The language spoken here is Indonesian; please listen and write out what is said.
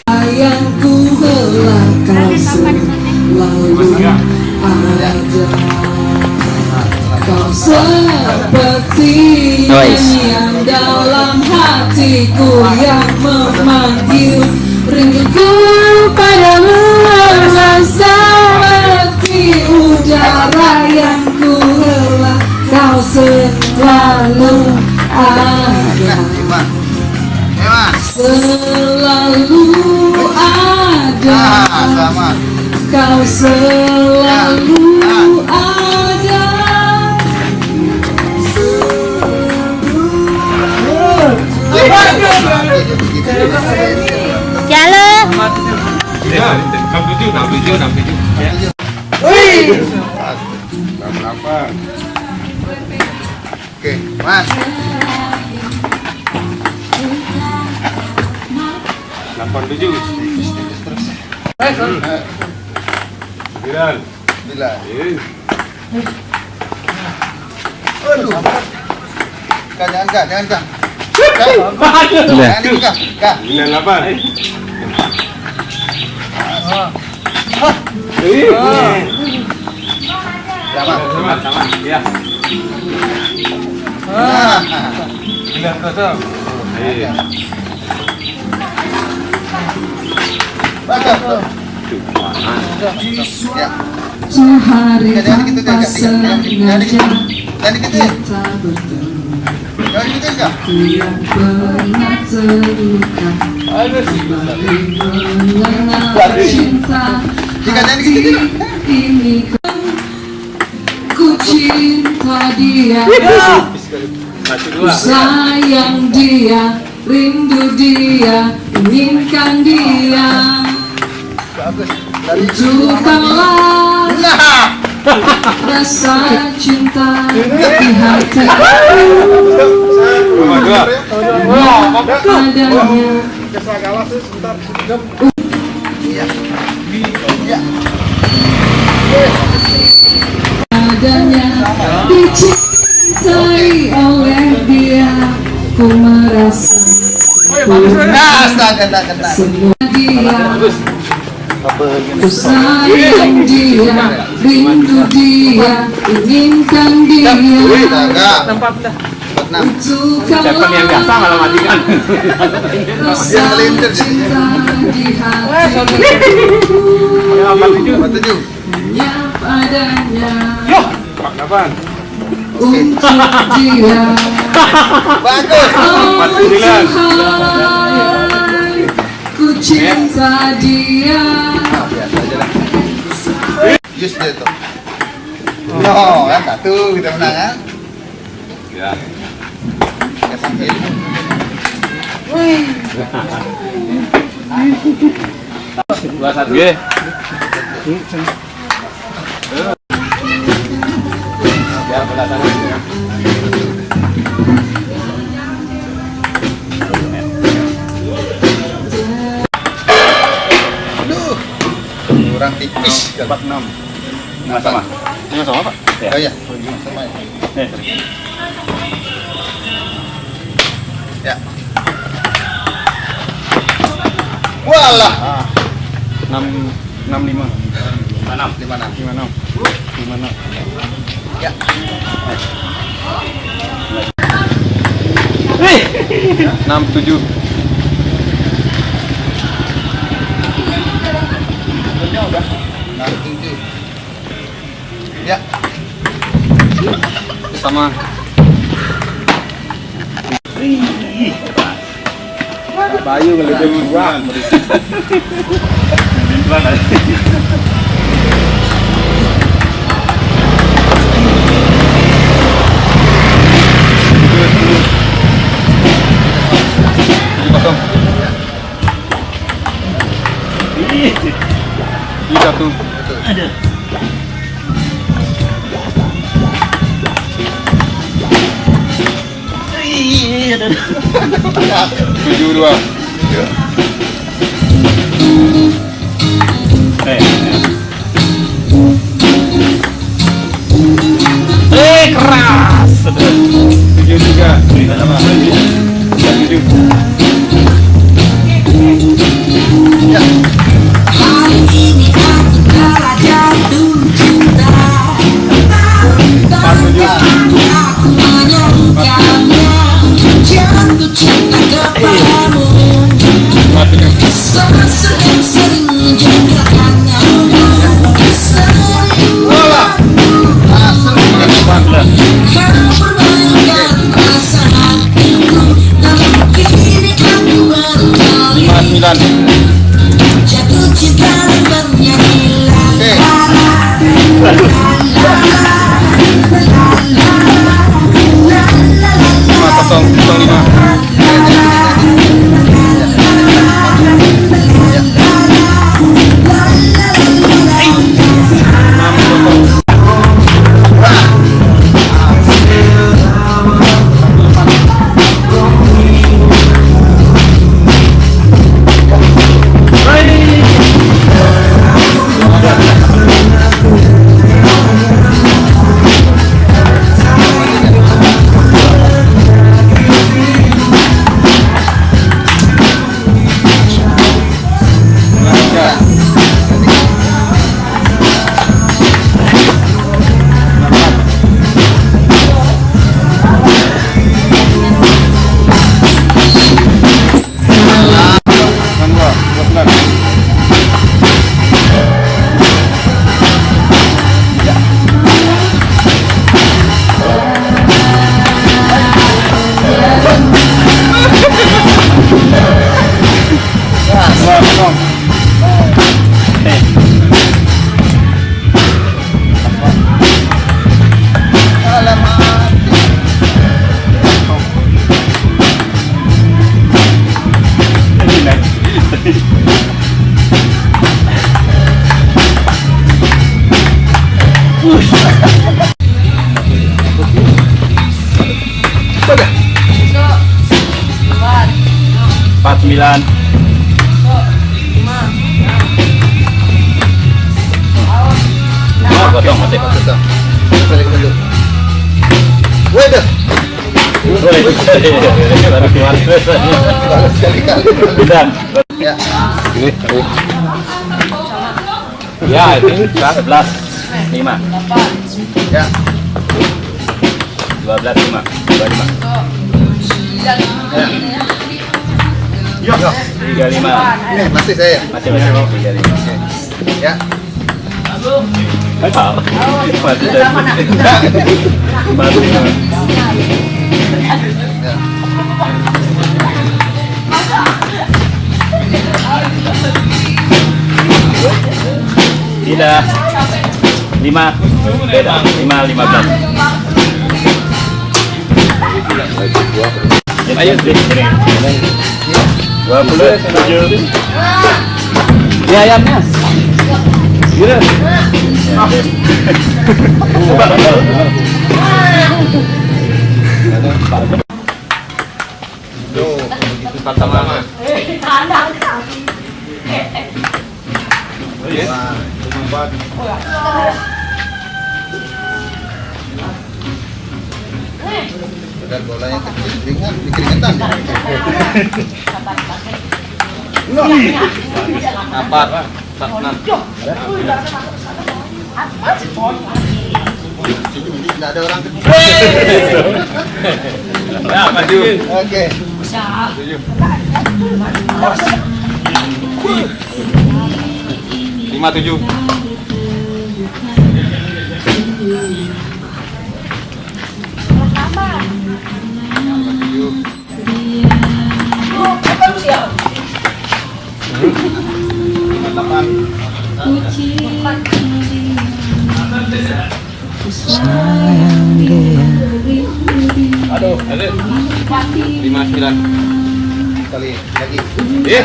Sayangku belah kau selalu ada. Kau seperti yang dalam hatiku yang memanggil. Rinduku padamu seperti udara yang ku hela. Kau selalu ada, selalu ada. Kau selalu ada. Jalan. Oke, Mas. 87. 9. Aduh. Jangan kak. Jangan kak. 98. Sama. Ya. 90. Iya. Sehari tanpa sengaja kita bertemu. Yang pernah terluka kembali mengenal cinta. Hati ini ku cinta dia, ku sayang dia, rindu dia, inginkan dia. Tunjukkanlah rasa cinta di hati adanya, dicintai oleh dia. Ku merasa semua dia. Ku sayang dia, rindu dia, inginkan dia. Tunjukkanlah rasa cinta di hatiku. Hanya padanya untuk dia. Ku cinta dia. Just dia tuh. No, kan satu kita menang kan? Ya. Ya sambil. Dua satu. Oke. Ya, belakang. Kurang tipis. 46. Sama. Ini sama Pak? Oh iya. Sama ya. Ya. Walah. 65. 56. Ya. 67. Udah. 67. Ya. Sama. Bayu kalau dia buang. Satu. Ada. Ada. 72. Keras. 73. Sudah. 49. Oh, kosong masih. Kosong. Balik dulu. Waduh. Baru keluar. Balas sekali-kali. Bisa. Ya. Ini. Ya, ini 11. 5. Ya. 12 5. 25. Yo. 35. Ini masih saya. Masih 35. Ya. Hai Pak. Masih ada. Baru. Ya. Tidak. 5. Beda. 5 15. Ayo sini. 27. Ya ayamnya. Gila. Tuh, begitu pertama. Dan bolanya keringan, keringetan. Apa? 6. Tidak ada orang kecil. Ya, maju. Oke. 57. Aduh, 59. Kali lagi. Eh,